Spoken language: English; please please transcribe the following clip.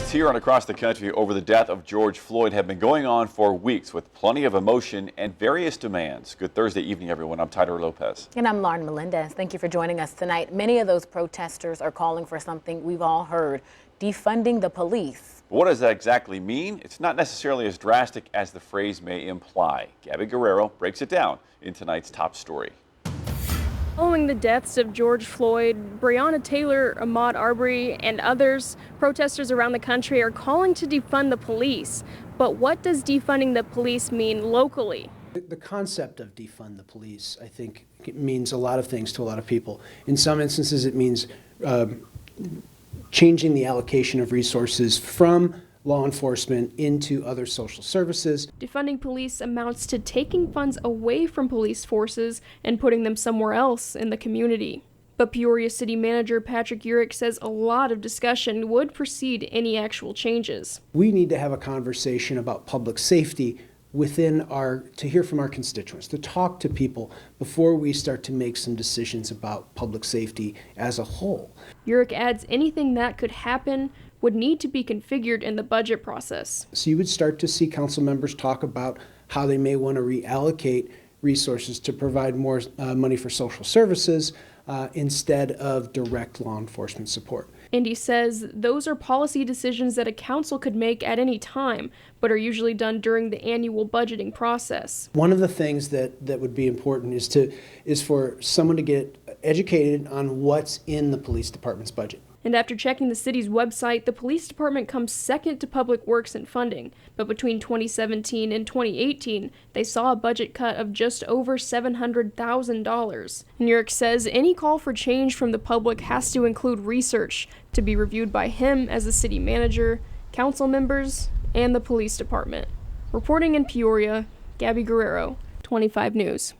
Here and across the country over the death of George Floyd have been going on for weeks with plenty of emotion and various demands. Good Thursday evening, everyone. I'm Tyler Lopez. And I'm Lauren Melendez. Thank you for joining us tonight. Many of those protesters are calling for something we've all heard: defunding the police. But what does that exactly mean? It's not necessarily as drastic as the phrase may imply. Gabby Guerrero breaks it down in tonight's top story. Following the deaths of George Floyd, Breonna Taylor, Ahmaud Arbery, and others, protesters around the country are calling to defund the police. But what does defunding the police mean locally? The concept of defund the police, I think, it means a lot of things to a lot of people. In some instances, it means changing the allocation of resources from law enforcement into other social services. Defunding police amounts to taking funds away from police forces and putting them somewhere else in the community. But Peoria City Manager Patrick Urick says a lot of discussion would precede any actual changes. We need to have a conversation about public safety to hear from our constituents, to talk to people before we start to make some decisions about public safety as a whole. Urick adds anything that could happen would need to be configured in the budget process. So you would start to see council members talk about how they may want to reallocate resources to provide more money for social services instead of direct law enforcement support. Indy says those are policy decisions that a council could make at any time, but are usually done during the annual budgeting process. One of the things that would be important is for someone to get educated on what's in the police department's budget. And after checking the city's website, the police department comes second to public works and funding. But between 2017 and 2018, they saw a budget cut of just over $700,000. New York says any call for change from the public has to include research to be reviewed by him as the city manager, council members, and the police department. Reporting in Peoria, Gabby Guerrero, 25 News.